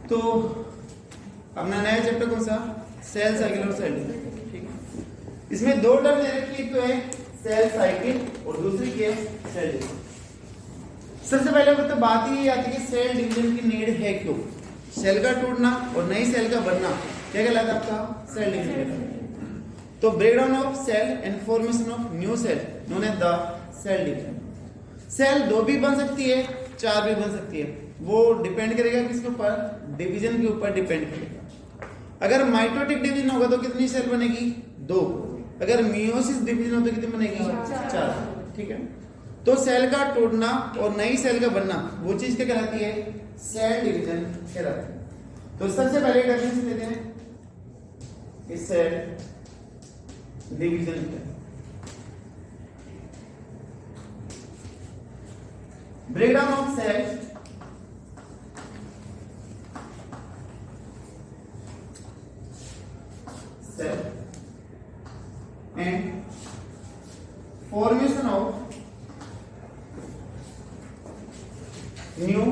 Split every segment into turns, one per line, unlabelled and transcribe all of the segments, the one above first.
तो अपना नया चैप्टर कौन सा? सेल साइकिल और सेल डिवीजन, ठीक है। इसमें दो टर्म दे रखी है, एक तो है सेल साइकिल और दूसरी क्या है? Cell division. सबसे पहले तो बात ही आती है कि सेल डिवीजन की नीड है क्यों? सेल का टूटना और नई सेल का बनना क्या कहलाता है आपका? Cell division. तो breakdown of cell and formation of new cell known as the cell division. Cell दो भी बन सकती है, चार भी बन सकती है, वो डिपेंड करेगा किसके ऊपर? डिवीजन के ऊपर डिपेंड करेगा। अगर माइटोटिक डिवीजन होगा तो कितनी सेल बनेगी? दो। अगर मियोसिस डिवीजन हो तो कितनी बनेगी? चार, ठीक है। तो सेल का टूटना और नई सेल का बनना वो चीज क्या कहलाती है? सेल डिवीजन कहलाती है। तो सबसे पहले डेफिनेशन लेते हैं कि सेल डिवीजन क्या है। Breakdown of cell and formation of new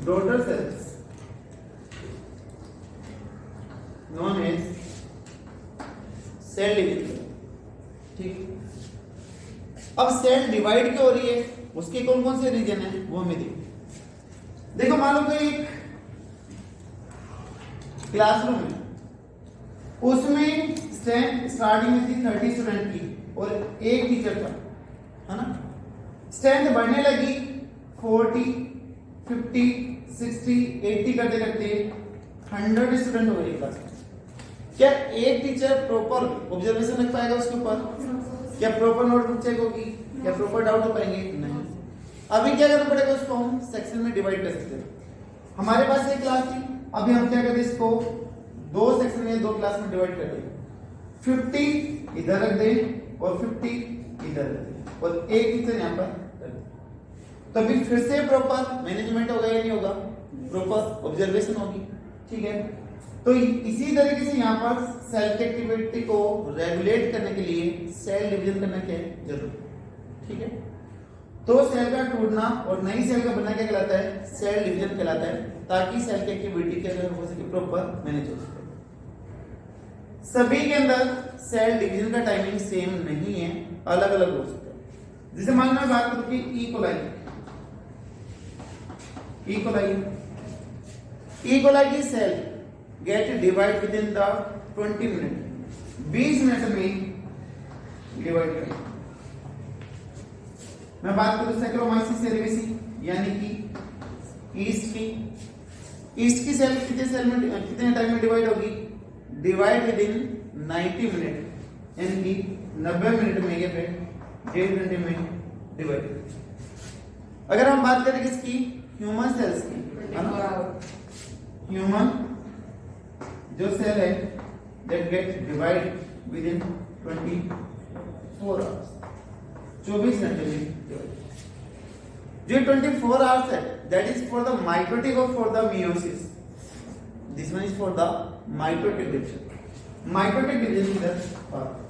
daughter cells known as cell division, ठीक। अब सेल डिवाइड क्यों हो रही है, उसके कौन कौन से रीजन है वो हमें देखो। मान लो कोई एक क्लासरूम है, उसमें स्टार्टिंग में थी 30 स्टूडेंट की और एक टीचर था, है ना। स्ट्रेंथ बढ़ने लगी 40, 50, 60, 80 करते करते 100 स्टूडेंट हो गए क्लास में। क्या एक टीचर प्रॉपर ऑब्जर्वेशन रख पाएगा उसके ऊपर? क्या प्रॉपर नोटबुक चेक होगी? क्या प्रॉपर डाउट हो पाएंगे? नहीं। अभी क्या करना पड़ेगा? उसको हम सेक्शन में डिवाइड कर सकते हैं। हमारे पास एक क्लास थी, अभी हम क्या करते हैं? इसको दो सेक्शन में, दो क्लास में डिवाइड कर दें। 50 इधर रख दें और 50 इधर रख दें और एक टीचर यहाँ पर रख दें। तो अभी फिर से प्रॉपर मैनेजमेंट होगा या नहीं होगा? प्रॉपर ऑब्जर्वेशन होगी, ठीक है। तो इसी तरीके से यहाँ पर सेल की एक्टिविटी को रेगुलेट करने के लिए सेल डिवीजन करना क्या है? जरूरी, ठीक है। तो सेल का टूटना और नई सेल का बनना क्या कहलाता है? सेल डिवीजन कहलाता है, ताकि सेल की एक्टिविटी क्या हो सके? प्रॉपर मैनेज हो सके। सभी के अंदर सेल डिवीजन का टाइमिंग सेम नहीं है, अलग अलग हो सकता है। जैसे मान लो मैं बात करूं कि इकोलाई की cell get divide with in the 20 minute, 20 minute में डिवाइड करें। मैं बात करूं सैक्रोमाइसिस सेरेविसी यानी कि ईस्ट की सेल कितने टाइम में डिवाइड होगी? डिवाइड विद इन 90 मिनट, यानी कि 90 मिनट में या फिर 1.5 घंटे में डिवाइड। अगर हम बात करें किसकी? ह्यूमन सेल्स की, है ना। ह्यूमन जो सेल है that get divide with in 24 hours, 24 घंटे में डिवाइड। जो 24 आवर्स है that is for the mitotic और for the meiosis. This one is for the mitotic division. Mitotic division इधर पार्ट।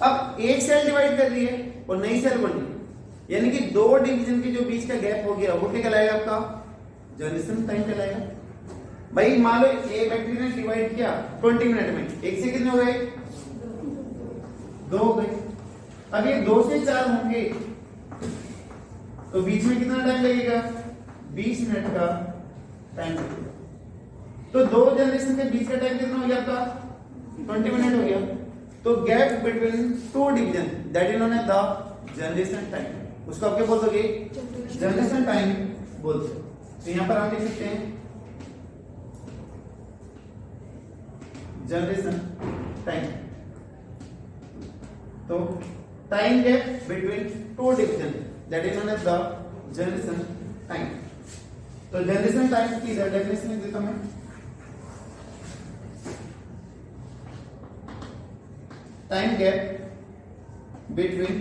अब एक सेल डिवाइड कर रही है और नई सेल बन रही है, यानी कि दो डिवीजन के जो बीच का गैप हो गया वो क्या कहलाएगा? आपका जनरेशन टाइम कहलाएगा। भाई मान लो एक बैक्टीरिया ने डिवाइड किया 20 मिनट में, एक से कितने हो गए? 2 हो गए। अब ये 2 से 4 होंगे तो बीच में कितना टाइम लगेगा? 20 मिनट का टाइम लगेगा। तो दो जनरेशन के बीच का टाइम कितना हो गया आपका? 20 मिनट हो गया। तो gap between two division that is known as the generation time. उसको आप क्या बोल दोगे? जनरेशन टाइम बोल सकते। तो यहां पर हम लिख सकते हैं जनरेशन टाइम। तो time gap between two division that is known as the generation time. तो जनरेशन टाइम की डेफिनेशन देता हूं मैं। Time gap between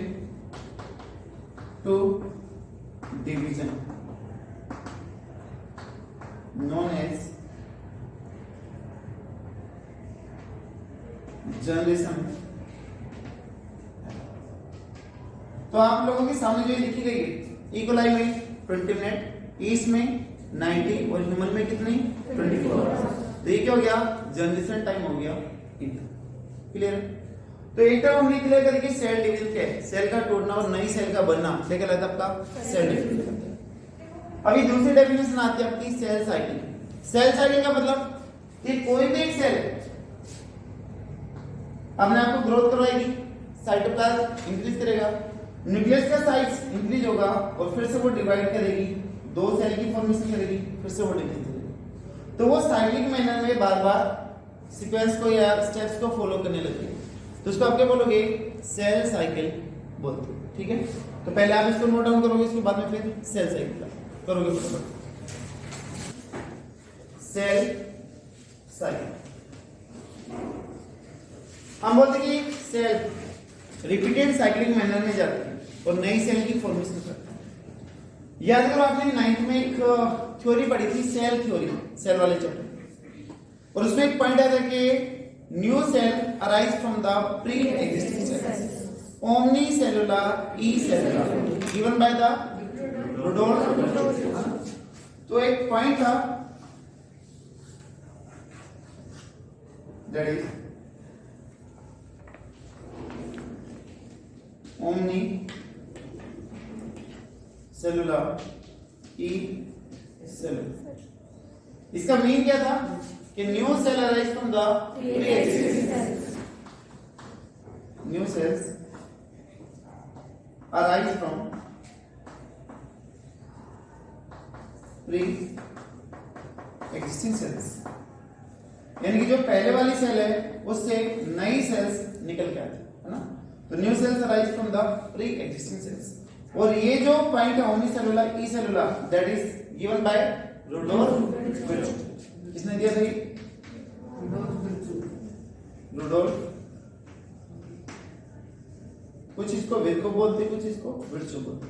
two division known as generation तो आप लोगों के सामने जो लिखी गई है इक्वलाई में 20 मिनट, ईस्ट में 90 और ह्यूमन में कितनी 24 आवर्स। तो ये क्या हो गया जनरेशन टाइम हो गया इतना। क्लियर है? तो एक तरफ हमने क्लियर कर कि सेल डिवीजन क्या है, सेल का टूटना और नई सेल का बनना, क्या कहलाता है आपका सेल डिवीजन। अभी दूसरी डेफिनेशन आती है आपकी सेल साइकिल। सेल साइकिल का मतलब कि कोई भी एक सेल अपने आप को ग्रोथ करवाएगी, साइटोप्लाज्म इंक्रीज करेगा, न्यूक्लियस का साइज इंक्रीज होगा और फिर से वो डिवाइड करेगी, दो सेल की फॉर्मेशन करेगी, फिर से वो डिवाइड करेगी। तो वो साइक्लिक मैनर में बार बार सीक्वेंस को या स्टेप्स को फॉलो करने लगती है। तो उसको आप क्या बोलोगे सेल साइकिल बोलते हैं। ठीक है, तो पहले आप इसको नोट डाउन करोगे, इसके बाद में फिर सेल साइकिल करोगे फटाफट। सेल साइकिल हम बोलते हैं कि सेल रिपीटेड साइक्लिक मैनर में जाती है और नई सेल की फॉर्मेशन करती है। याद करो आपने 9th में एक थ्योरी पढ़ी थी सेल थ्योरी, सेल वाले चैप्टर, और उसमें एक पॉइंट आता है कि new cell arise from the pre existing cell, omni cellular e cellular given by the Rudolf. तो एक पॉइंट था that is omni cellular e cellular. इसका मीन क्या था कि new cell arise from the pre existing cells, new cells arise from pre existing cells, यानी कि जो पहले वाली सेल है उससे नई सेल्स निकल के आती है ना। तो new cells arise from the pre existing cells. और ये जो पॉइंट है omni cellular e cellular that is given by Rudolf Virchow. किसने दिया था ये? रुडोल्फ। कुछ इसको विर्को बोलते, कुछ इसको विर्चो बोलते।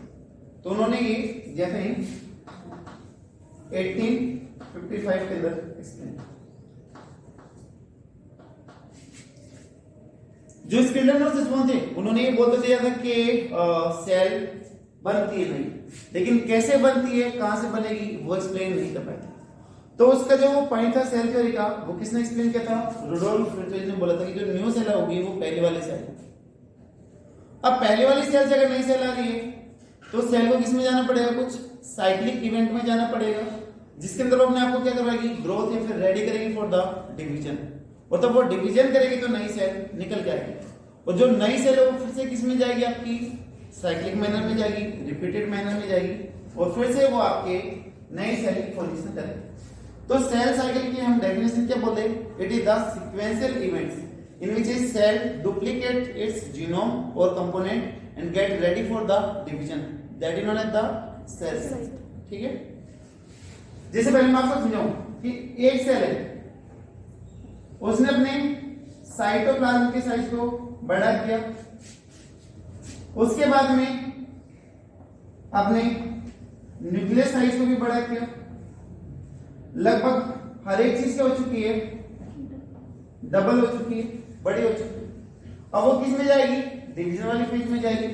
तो उन्होंने ये दिया था 1855 के अंदर एक्सप्लेन। जो स्किल्डनर्स कौन थे, उन्होंने ये बोल दिया था कि सेल बनती है नहीं, लेकिन कैसे बनती है, कहां से बनेगी, वो एक्सप्लेन नहीं कर पाए थे। तो उसका जो पॉइंट था सेल थ्योरी का, वो किसने एक्सप्लेन किया था? रुडोल्फ विर्चो ने बोला था कि जो न्यू सेल होगी वो पहले वाली सेल। अब पहले वाली सेल से अगर नई सेल आ रही है तो सेल को किसमें जाना पड़ेगा, कुछ साइक्लिक इवेंट में जाना पड़ेगा, जिसके अंदर वो अपने आप को क्या करवाएगी, ग्रोथ या फिर रेडी करेगी फॉर द डिवीजन। और तब वो डिवीजन करेगी तो नई सेल निकल के आएगी, और जो नई सेल है वो फिर से किसमें जाएगी, आपकी साइक्लिक मैनर में जाएगी, रिपीटेड मैनर में जाएगी, और फिर से वो आपके नई सेल की फॉर्मेशन करेगी। तो सेल साइकिल की हम डेफिनेशन क्या बोलते हैं? It is the sequential events in which a cell duplicate its genome or component and get ready for the division, that is known as the cell cycle। ठीक है, जैसे पहले मैं आपको समझाऊं कि एक सेल है, उसने अपने साइटोप्लाज्म के साइज को बड़ा किया, उसके बाद में अपने न्यूक्लियस साइज को भी बड़ा किया, लगभग हर एक चीज क्या हो चुकी है, डबल हो चुकी है, बड़ी हो चुकी है। अब वो किस में जाएगी, डिवीजन वाली फेज में जाएगी।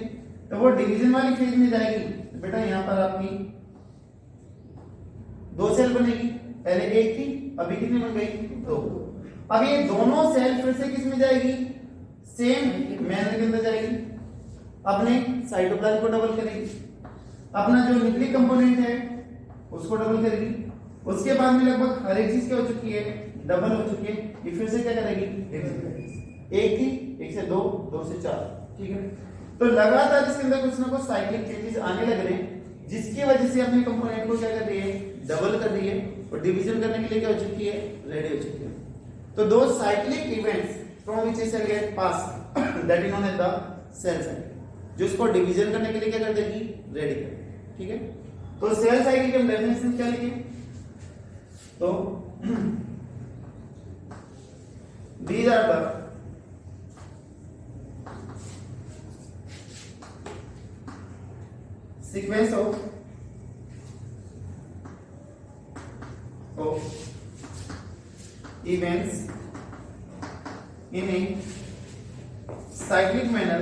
तो वो डिवीजन वाली फेज में जाएगी तो बेटा यहां पर आपकी दो सेल बनेगी, पहले एक थी, अभी कितनी बन गई, दो। अब ये दोनों सेल फिर से किस में जाएगी, सेम मैनर के अंदर जाएगी, अपने साइटोप्लाज्म को डबल करेगी, अपना जो न्यूक्लिक कंपोनेंट है उसको डबल करेगी, उसके बाद में लगभग हर एक चीज क्या हो चुकी है, डबल हो चुकी है। ये फिर से क्या करेगी, एक थी, एक से दो, दो से चार। ठीक है, तो लगातार इसके अंदर कुछ ना कुछ साइक्लिक चेंजेस आने लग रहे हैं, जिसकी वजह से अपने कंपोनेंट को क्या कर रही है, डबल कर रही है, और डिवीजन करने के लिए क्या हो चुकी है, रेडी हो चुकी है। तो दो cyclic events from which a cell get pass that is known as the cell cycle, जो इसको डिवीजन करने के लिए क्या कर देगी, रेडी कर देगी। ठीक है, तो सेल साइकिल के डेफिनेशन क्या लिखे, तो these are the sequence of events in a cyclic manner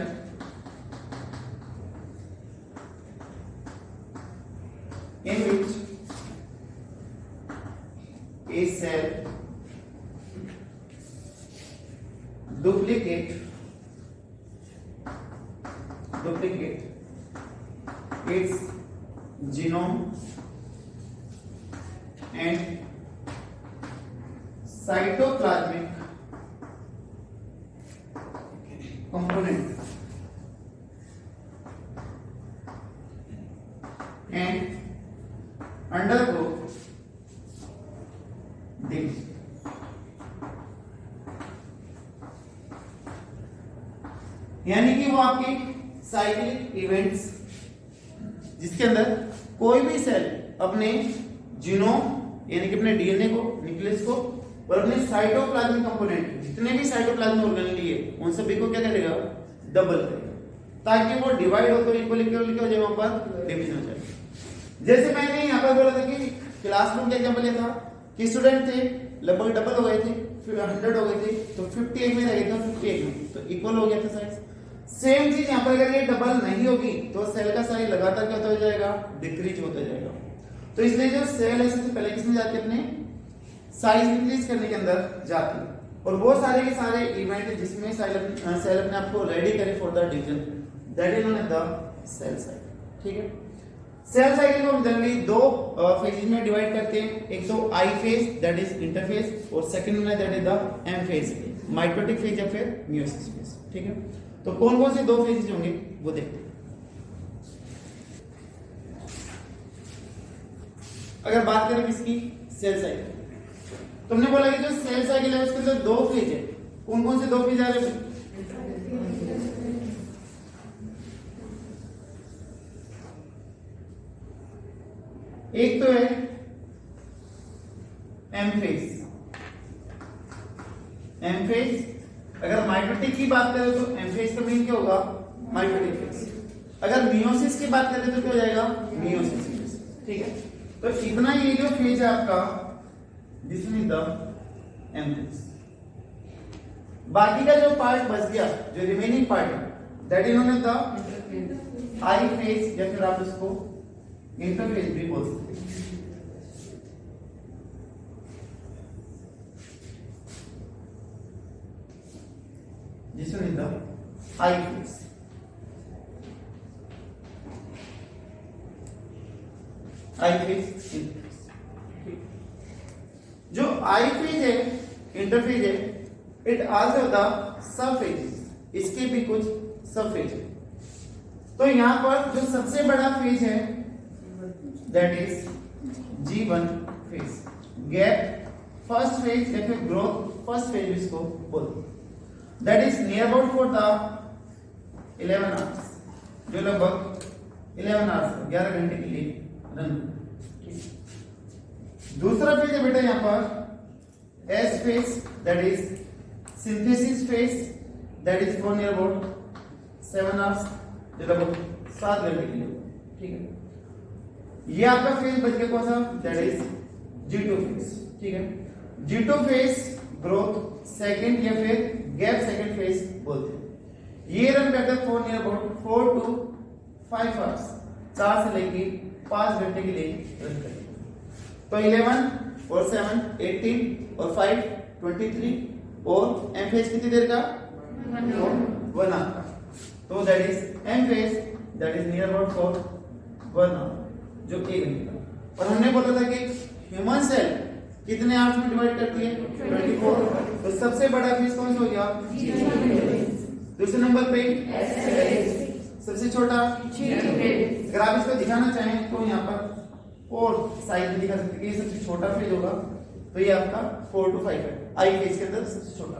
in which a cell duplicate its genome and cytoplasmic component and undergo division. यानी कि वो आपके साइक्लिक इवेंट्स जिसके अंदर कोई भी सेल अपने जीनोम यानी कि अपने डीएनए को, न्यूक्लियस को और अपने साइटोप्लाज्मिक कंपोनेंट जितने भी साइटोप्लाज्मिक ऑर्गेनेल लिए उन सभी को क्या करेगा, डबल करेगा, ताकि वो डिवाइड हो तो इक्वल हो जाए, वहां पर डिवीजन हो जाए। जैसे मैंने यहाँ पर बोला था कि क्लासरूम का एग्जांपल ये था कि स्टूडेंट थे लगभग डबल हो गए थे, फिर 100 हो गए थे, तो 58 में रह गए थे, 58 में तो इक्वल हो गया था साइज। सेम चीज यहाँ पर अगर ये डबल नहीं होगी तो सेल का साइज लगातार क्या होता जाएगा, डिक्रीज होता जाएगा। तो इसलिए जो सेल है सबसे पहले किसमें जाती है, अपने साइज इंक्रीज करने के अंदर जाती है, और वो सारे के सारे इवेंट जिसमें सेल अपने आप को रेडी करे for the division, that is known as the cell cycle. ठीक है, सेल साइकिल को हम जनरली दो फेजेस में डिवाइड करते हैं, एक तो I phase that is interphase, और सेकंड में that is the M phase, mitotic phase या फिर मियोसिस फेज। ठीक है, तो कौन कौन से दो फेजेस होंगे वो देखते हैं। अगर बात करें किसकी, सेल साइकिल, तुमने बोला कि जो सेल साइकिल है उसके अंदर दो फेज है, कौन कौन से दो फेज आ रहे हैं? एक तो है एम फेज। एम फेज अगर माइटोटिक की बात करें तो एम फेज का मीन क्या होगा, माइटोटिक फेज। अगर मियोसिस की बात करें तो क्या हो जाएगा, मियोसिस फेज। ठीक है, तो इतना ये जो फेज है आपका this is the M phase. बाकी का जो पार्ट बच गया, जो रिमेनिंग पार्ट है that is known as the I phase, या फिर आप इसको इंटरफेज भी बोल सकते हैं। This one is the I phase. I phase, interface. जो I phase है, इंटरफेज है, it also the sub phases, इसके भी कुछ सब फेज है। तो यहां पर जो सबसे बड़ा फेज है that is G1 phase, gap first phase या फिर ग्रोथ फर्स्ट फेज इसको बोलते हैं। That is near about for the 11 hours, जो लगभग 11 hours 11 घंटे के लिए रन। दूसरा फेज है बेटा यहाँ पर S phase, that is synthesis phase, that is for near about 7 hours, जो लगभग 7 घंटे के लिए। ठीक है, ये आपका फेज बच गया कौन सा, दैट इज G2 फेज। ठीक है, G2 फेज ग्रोथ सेकंड या फिर गैप सेकंड फेज बोलते हैं। ये रन करता है for near about 4 to 5 hours, 4 से लेके 5 घंटे के लिए रन करते हैं। तो 11 और 7 18 और 5 23, और एम फेज कितनी देर का, 1 आवर। तो that is M phase, that is near about for 1 hour, जो 1 घंटे का। और हमने बोला था कि ह्यूमन सेल कितने आवर्स में डिवाइड करती है, 24। तो सबसे बड़ा फेज कौन सा हो गया, दूसरे नंबर पे सबसे छोटा। अगर आप इसको दिखाना चाहें तो यहाँ पर और साइज में दिखा सकते हैं, ये सबसे छोटा फेज होगा, तो ये आपका 4 to 5 है, आई फेज के अंदर सबसे छोटा।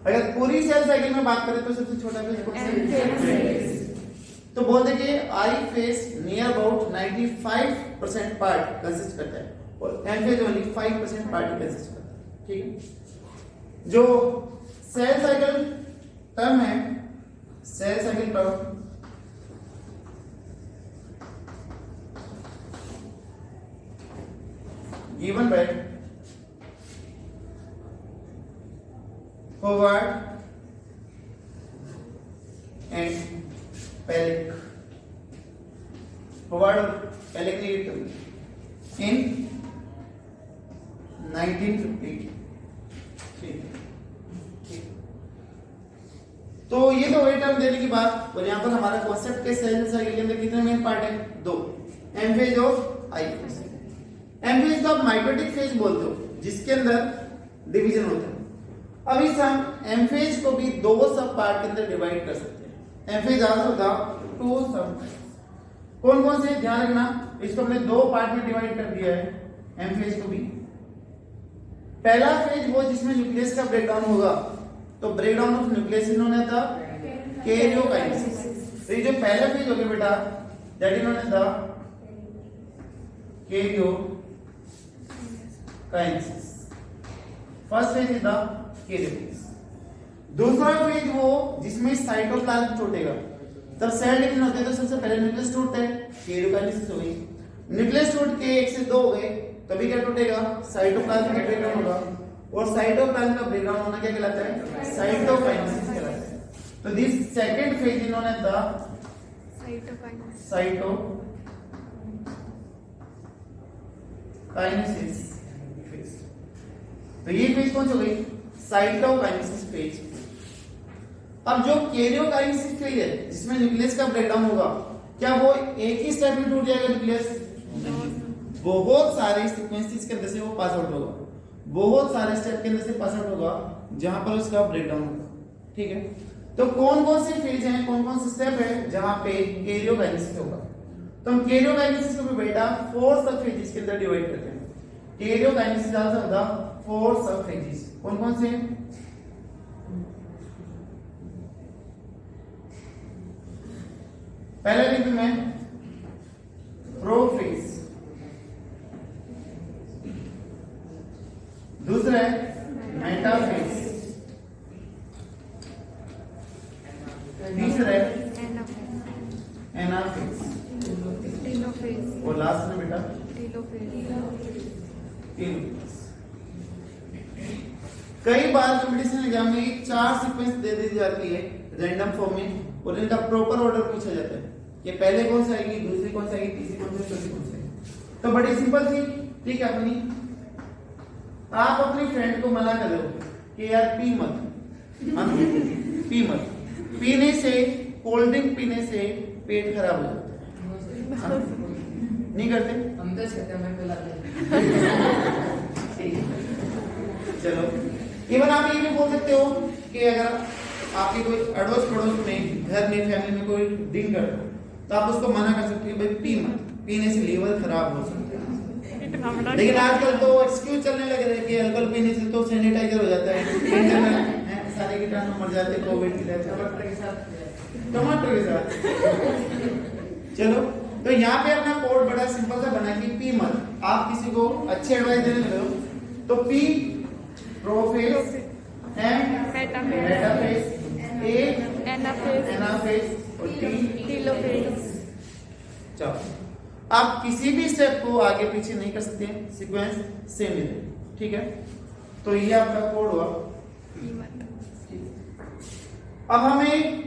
अगर पूरी सेल साइकिल में बात करें तो सबसे छोटा फेज कौन सा है, तो बोलते कि I phase near about 95% part consist करता है, और M phase only 5% part consist करता है। ठीक है, जो सेल साइकिल टर्म है, cell cycle term given by Howard and Pellick। Howard और Pellick ने इन 1950। ठीक, तो ये तो वही टर्म देने की बात। और यहाँ पर हमारा कॉन्सेप्ट के सेल साइकिल के अंदर कितने मेन पार्ट है? 2, एम फेज और आई फेज। एम फेज तो आप माइटोटिक फेज बोलते हो जिसके अंदर डिवीजन होता है। अब इस हम एम फेज को भी 2 सब पार्ट के अंदर डिवाइड कर सकते हैं। एम फेज आल्सो द 2 सब। कौन कौन से? ध्यान रखना, इसको हमने 2 पार्ट में डिवाइड कर दिया है एम फेज को भी। पहला फेज वो जिसमें न्यूक्लियस का ब्रेकडाउन होगा, तो ब्रेकडाउन ऑफ न्यूक्लियस इन्होंने था कैरियोकाइनेसिस। तो ये जो पहला फेज हो गया बेटा, दैट इन्होंने था karyokinesis. First phase is the karyokinesis. दूसरा फेज वो जिसमें साइटोप्लाज्म टूटेगा। तब सेल डिवीजन होते हैं तो सबसे पहले न्यूक्लियस टूटता है, कैरियोकाइनेसिस हो गई। न्यूक्लियस टूट के 1 से 2 हो गए, तभी क्या टूटेगा? साइटोप्लाज्म का ब्रेकडाउन होगा। और साइटोप्लाज्म का ब्रेकडाउन होना क्या कहलाता है? साइटोकाइनेसिस कहलाता है। तो दिस सेकंड फेज इन्होंने था साइटोकाइनेसिस फेज। तो ये फेज कौन सी हो गई? Cytokinesis phase. अब जो कैरियोकाइनेसिस फेज है जिसमें न्यूक्लियस का ब्रेकडाउन होगा, क्या वो एक ही स्टेप में टूट जाएगा न्यूक्लियस? बहुत सारे सीक्वेंसेस के अंदर से वो पास आउट होगा, बहुत सारे स्टेप के अंदर से पास आउट होगा जहां पर उसका ब्रेकडाउन होगा। ठीक है, तो कौन कौन से फेज हैं, कौन कौन से स्टेप है जहां पे कैरियोकाइनेसिस होगा? तो हम कैरियोकाइनेसिस को भी बेटा 4 सब फेजेस के अंदर डिवाइड करते हैं। कैरियोकाइनेसिस आल्सो द 4 सब फेजेस। कौन कौन से? पहले लिख दूं मैं प्रोफेज, दूसरा है मेटाफेज, तीसरा है एनाफेज, और लास्ट में बेटा टेलोफेज। कई बार कंपटीशन एग्जाम में 4 सीक्वेंस दे दी जाती है रैंडम फॉर्म में, और इनका प्रॉपर ऑर्डर पूछा जाता है कि पहले कौन सी आएगी, दूसरी कौन सी आएगी, तीसरी कौन सी, चौथी कौन सी आएगी। तो बड़ी सिंपल थी। ठीक है, अपनी आप अपनी फ्रेंड को मना कर दो कि यार पी मत, पी मत। पीने से, कोल्ड ड्रिंक पीने से पेट खराब हो जाता है। नहीं करते?
हम तो कहते हैं, मैं पिलाते हैं।
चलो, इवन आप ये भी बोल सकते हो कि अगर आपके कोई अड़ोस पड़ोस में, घर में, फैमिली में कोई ड्रिंक करता हो, तो आप उसको मना कर सकते हो भाई पी मत, पीने से लीवर खराब हो सकता है। लेकिन आजकल तो एक्सक्यूज चलने लग रहे हैं कि अल्कोहल पीने से तो सैनिटाइजर हो जाता है, सारे कीटाणु मर जाते हैं, कोविड के टमाटर के साथ। चलो, तो यहाँ पे अपना कोड बड़ा सिंपल सा बना कि पी मत। आप किसी को अच्छे एडवाइस देने लगे हो तो पी प्रोफेज, एम मेटाफेज, ए एनाफेज और टी टेलोफेज। चलो, आप किसी भी स्टेप को आगे पीछे नहीं कर सकते, सीक्वेंस सेम है। ठीक है, तो ये आपका कोड हुआ। अब हमें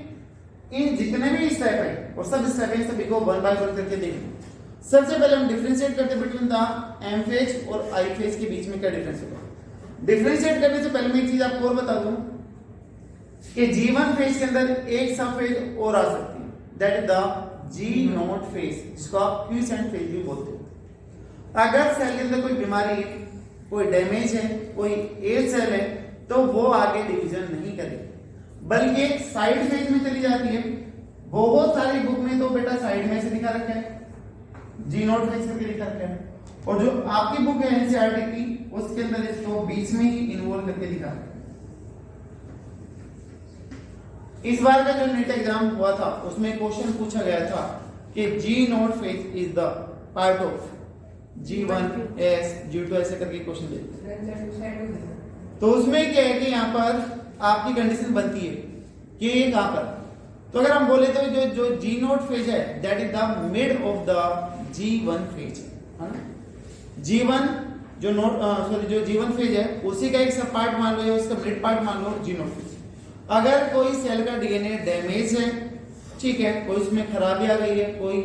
इन जितने भी स्टेप है और सब स्टेप है सभी को 1 बाय 1 करके देखें। सबसे पहले हम डिफरेंशिएट करते बिटवीन द एम फेज और आई फेज के बीच में क्या डिफरेंस होगा। डिफरेंशिएट करने से पहले मैं एक चीज आपको और बता दूं कि G1 फेज के अंदर एक सब फेज और आ सकती है, that is the G0 phase, जिसको आप क्यूसेंट फेज भी बोलते हो। अगर सेल के अंदर कोई बीमारी है, कोई डैमेज है, कोई एज सेल है, तो वो आगे डिवीजन नहीं करेगी, बल्कि एक साइड फेज में चली जाती है। बहुत सारी बुक में तो बेटा साइड में से दिखा रखा है, G0 फेज करके लिखा रखा है, और जो आपकी बुक है एनसीईआरटी की, उसके अंदर इसको बीच में ही इन्वॉल्व करके दिखा रखा है। इस बार का जो नीट एग्जाम हुआ था उसमें क्वेश्चन पूछा गया था कि G0 phase is the part of G1 S G2 ऐसे करके क्वेश्चन दिए। तो उसमें क्या है कि यहाँ पर आपकी कंडीशन बनती है कि ये कहां पर, तो अगर हम बोले तो जो G0 फेज है that is the mid of the G1 phase, है ना। G1 जो G1 फेज है उसी का एक सब पार्ट मान लो या उसका मिड पार्ट मान लो G0 फेज। अगर कोई सेल का डीएनए डैमेज है, ठीक है, कोई उसमें खराबी आ गई है, कोई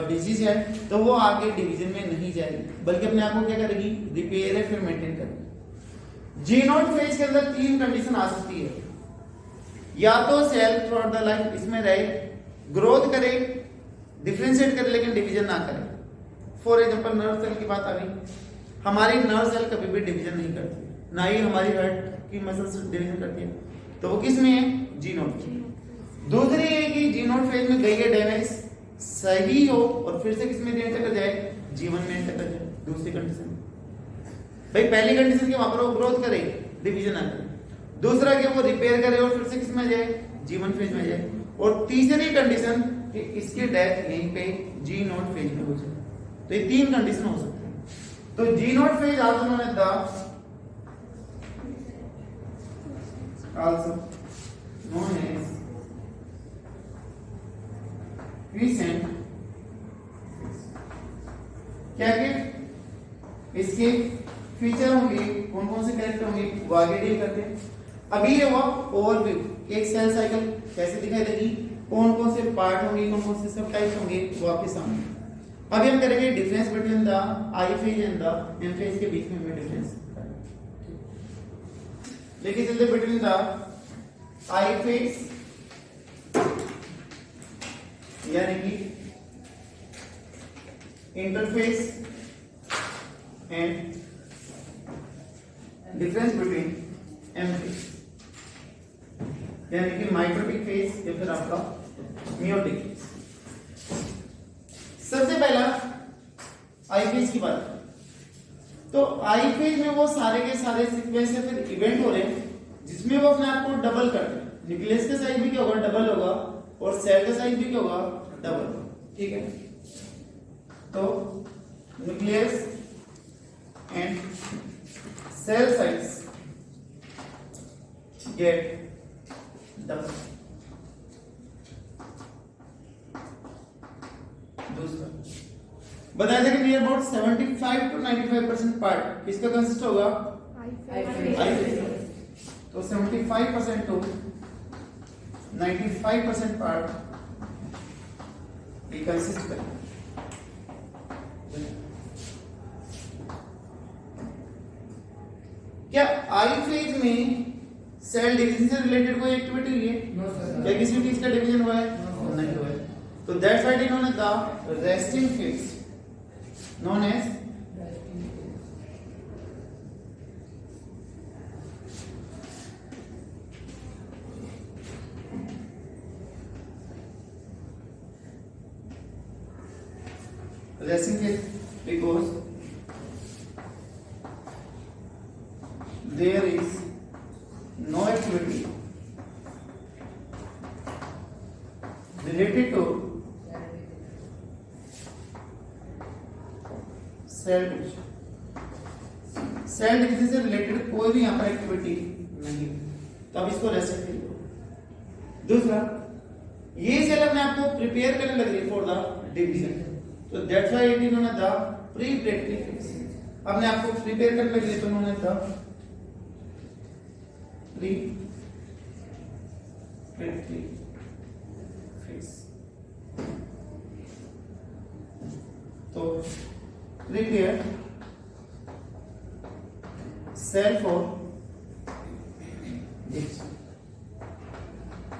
डिजीज है, तो वो आगे डिवीजन में नहीं जाएगी, बल्कि अपने आप को क्या करेगी, रिपेयर है फिर मेंटेन करेगी। जी नॉट फेज के अंदर तीन कंडीशन आ सकती है, या तो cell throughout the life इसमें रहे, ग्रोथ करे, डिफरेंशिएट करे लेकिन डिवीजन ना करे। फॉर एग्जांपल नर्व सेल की बात आ गई, हमारी नर्व सेल कभी भी डिवीजन नहीं करती, ना ही हमारी हार्ट की मसल्स डिवीजन करती है, तो वो किस में है, जी नॉट। दूसरी है कि जी नॉट फेज में गई है डैमेज सही हो और फिर से किस में एंटर कर जाए, जीवन में एंटर कर जाए। दूसरी कंडीशन भाई, पहली कंडीशन की वहां पर वो ग्रोथ करे, डिवीजन ना करे, दूसरा कि वो रिपेयर करे और फिर से किस में जाए, जीवन फेज में जाए, और तीसरी कंडीशन कि इसकी डेथ यहीं पे जी नॉट फेज में हो जाए। तो ये तीन कंडीशन हो सकती है। तो G naught phase also known as the quiescent. क्या कि इसके फीचर होंगे, कौन कौन से कैरेक्टर होंगे, वो आगे डील करते हैं। अभी ये हुआ ओवरव्यू, एक सेल साइकिल कैसे दिखाई देगी, कौन कौन से पार्ट होंगे, कौन कौन से सब टाइप्स होंगे, वो आपके सामने। अभी हम करेंगे difference between the I phase and the M phase के बीच में हमें डिफरेंस लेके चलते बिटवीन द आई फेज यानी कि interphase and difference between M phase यानी कि माइटोटिक फेज या फिर आपका मियोटिक फेज। सबसे पहला आई फेज की बात करें तो आई फेज में वो सारे के सारे सीक्वेंस या फिर इवेंट हो रहे हैं जिसमें वो अपने आप को डबल करते हैं। न्यूक्लियस का साइज भी क्या होगा, डबल होगा, और सेल का साइज भी क्या होगा, डबल। ठीक है, तो nucleus and cell size get double. दूसरा बताया था कि नियर अबाउट 75 to 95% पार्ट किसका कंसिस्ट होगा, आई फेज। तो 75% टू 95% पार्ट ये कंसिस्ट करेगा। क्या आई फेज में सेल डिवीजन से रिलेटेड कोई एक्टिविटी हुई है?
No sir.
क्या किसी चीज का डिवीजन हुआ है? नहीं हुआ है। तो that's why it is known as the resting phase, known as resting phase because there is no activity related to cell division. Cell division से रिलेटेड कोई भी यहाँ पर एक्टिविटी नहीं, तो अब इसको रेस्टिंग फेज। दूसरा, ये सेल अपने आप को प्रिपेयर करने लग रही है फॉर द डिवीजन, तो that's why it is known as the preparatory phase. अपने आप को प्रिपेयर करने लग रही है तो known as the preparatory phase. तो prepare cell for division।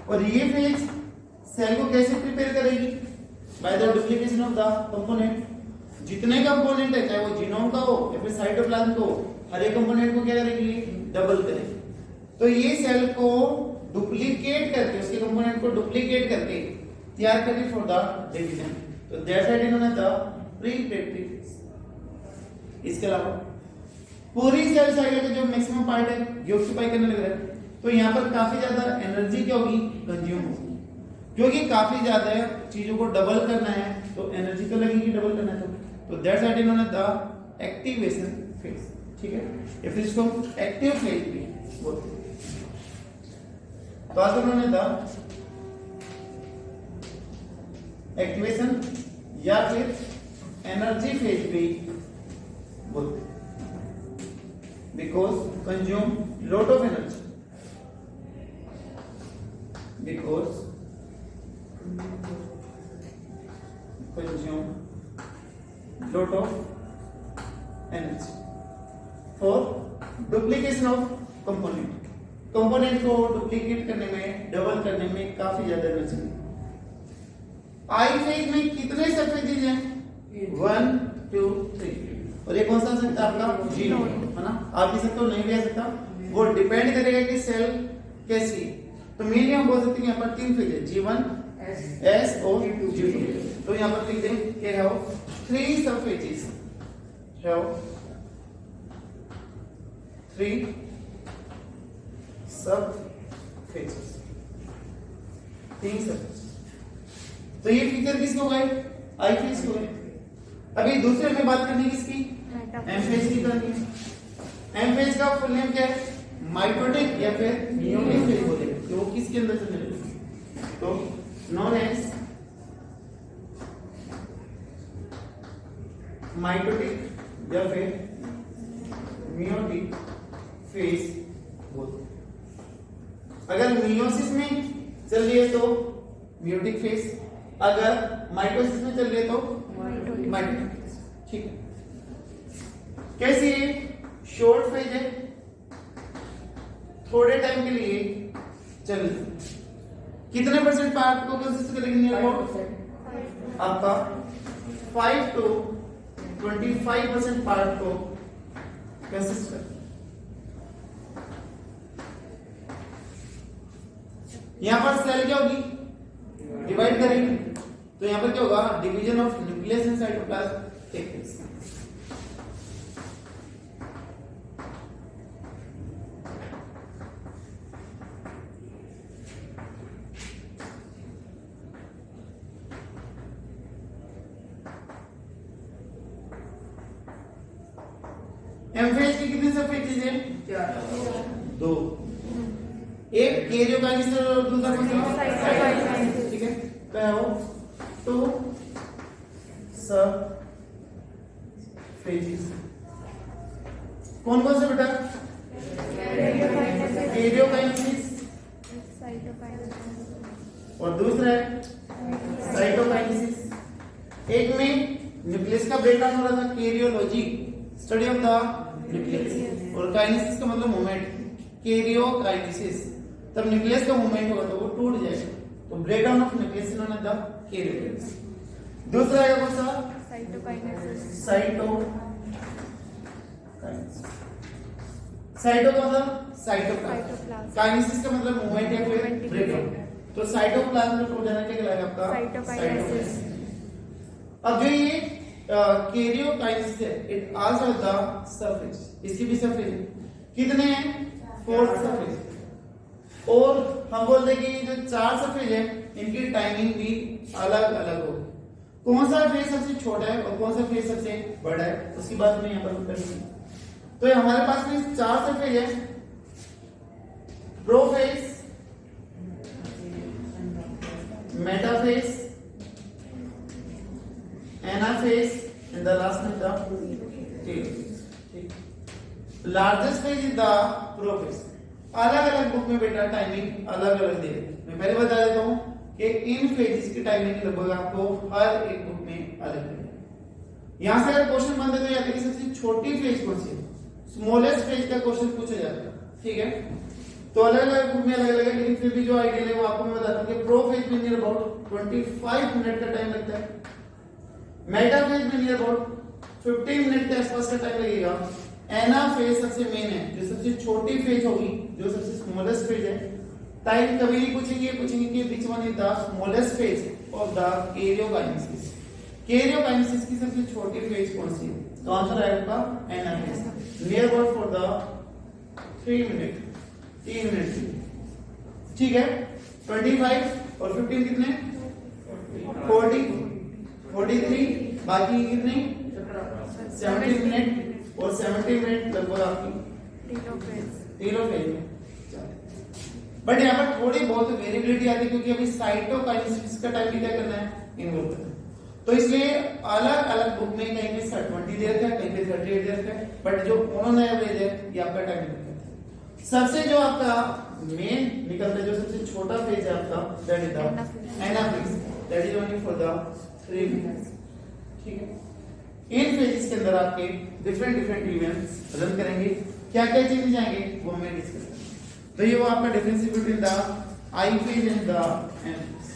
और ये फेज सेल को कैसे प्रिपेयर करेगी, by the duplication of the component. जितने कंपोनेंट है चाहे वो जीनोम का हो या फिर साइटोप्लाज्म का हो, हर एक कंपोनेंट को क्या करेगी, डबल करेगी। तो ये सेल को डुप्लीकेट करके, उसके कंपोनेंट को डुप्लीकेट करके तैयार करेगी फॉर द डिवीजन। तो that's why it is known as the preparatory phase. इसके अलावा पूरी सेल साइकिल का जो मैक्सिमम पार्ट है ये ऑक्यूपाई करने लग रहा है, तो यहाँ पर काफी ज्यादा एनर्जी क्या होगी, कंज्यूम होगी, क्योंकि काफी ज्यादा चीजों को डबल करना है तो एनर्जी तो लगेगी डबल करना है। तो that's what is known as the activation phase. ठीक है, या फिर इसको एक्टिव फेज भी बोलते हैं। तो आज उन्होंने द एक्टिवेशन या फिर एनर्जी फेज भी बोलते हैं, because consume lot of energy, because lot of energy for duplication of component. Component को डुप्लीकेट करने में, डबल करने में काफी ज्यादा एनर्जी लगती है। आई फेज में कितने सब फेजेज हैं? 1 2 3। और ये कौन सा सकता है आपका? 0 है ना। आप भी सकते हो, नहीं भी आ सकता, वो डिपेंड करेगा कि सेल कैसी है। तो मेनली हम बोल सकते हैं यहाँ पर 3 फेज है, G1 S और G2। तो यहाँ पर लिख दें कि हैव 3 सब फेजेस, हैव 3 सब फेजेस, 3 सब। तो ये फीचर किसके हो गए? आई फेज हो गए। अभी दूसरे में बात करनी है किसकी? एम फेज की करनी है। एम फेज का फुल नेम क्या है? माइटोटिक या फिर नियोटिक फेज बोलेंगे। तो वो किसके अंदर से मिलेगा? तो नॉन एज माइटोटिक या फिर मियोटिक फेज बोलते हैं। अगर मियोसिस में चल रही है तो मियोटिक फेज, अगर माइटोसिस में चल रही है तो माइटोटिक फेज। ठीक है। कैसी है? शॉर्ट फेज है, थोड़े टाइम के लिए चल रही है। कितने परसेंट पार्ट को कंसिस्ट करेगी? आपका 5 to 25% पार्ट को कंसिस्ट करेगी। यहां पर सेल क्या होगी? डिवाइड करेंगे। तो यहां पर क्या होगा? Division of nucleus in cytoplasm take place. M phase की कितनी सब फेजेज हैं? 2। एक कैरियोकाइनेसिस और दूसरा कौन सा? ठीक है। तो 2 सब फेजेस कौन कौन से बेटा? कैरियोकाइनेसिस और दूसरा है साइटोकाइनेसिस। एक में न्यूक्लियस का ब्रेकडाउन हो रहा था, karyology study of the nucleus, और काइनेसिस का मतलब मूवमेंट, कैरियोकाइनेसिस। तब न्यूक्लियस का मूवमेंट होगा तो वो टूट जाएगा, तो breakdown of nucleus known as the karyokinesis. दूसरा है कौन सा? साइटोकाइनेसिस। साइटो का मतलब साइटोप्लाज्म, काइनेसिस का मतलब मूवमेंट या फिर ब्रेकडाउन। तो साइटोप्लाज्म में टूट जाना क्या कहलाएगा आपका? साइटोकाइनेसिस। अब जो ये कैरियोकाइनेसिस है, इट आल्सो द सरफेस, इसकी भी सरफेस कितने हैं? 4 सरफेस। और हम बोलते हैं कि जो 4 सरफेस है इनकी टाइमिंग भी अलग अलग होगी। कौन सा फेज सबसे छोटा है और कौन सा फेज सबसे बड़ा है, उसकी बात मैं यहाँ पर करूंगी। तो हमारे पास में 4 सरफेस है, prophase, metaphase, anaphase and the last में the telophase. Largest phase is the prophase. अलग अलग बुक में बेटा टाइमिंग अलग अलग दे रहे। मैं पहले बता देता हूं कि इन फेजेस की टाइमिंग लगभग आपको हर एक बुक में अलग मिलेगी। यहां से अगर क्वेश्चन बनते तो याद रखिए सबसे छोटी फेज कौन सी है, स्मॉलेस्ट फेज का क्वेश्चन पूछा जाता है। ठीक है। तो अलग अलग बुक में अलग अलग है, लेकिन फिर भी जो आइडियल है वो आपको मैं बताता हूं कि प्रो फेज में नियर अबाउट 25 मिनट का टाइम लगता है, मेटा फेज में नियर अबाउट 15 मिनट के आसपास का टाइम लगेगा। एना फेज सबसे मेन है, जो सबसे छोटी फेज होगी, जो सबसे स्मॉलेस्ट फेज है। टाइम कभी नहीं पूछेंगे, पूछेंगे कि which one is the smallest phase of the karyokinesis. Karyokinesis की सबसे छोटी फेज कौन सी है? तो आंसर आएगा आपका anaphase, near about for the 3 minute. ठीक है। 25 और 15 कितने? 40, 43, बाकी कितने? 70 मिनट, और 70 मिनट लगभग आपकी टेलोफेज में। बट यहाँ पर थोड़ी बहुत वेरिएबिलिटी आती है, क्योंकि अभी साइटोकाइनेसिस का टाइम क्या करना है? इन्वॉल्व करना है। तो इसलिए अलग अलग बुक में कहीं पे 20 दे रखा है, कहीं पे 38 दे रखा है, बट जो उन्होंने एवरेज है ये आपका टाइम निकलता है। सबसे जो आपका मेन निकलता है, जो सबसे छोटा फेज है आपका, that is the anaphase, that is only for the 3 minutes. ठीक है। इन फेजेस के अंदर आपके डिफरेंट डिफरेंट इवेंट्स रन करेंगे, क्या क्या चेंजेस आएंगे वो हमें डिस्कस करेंगे। तो ये वो आपका difference between the I phase and the end phase.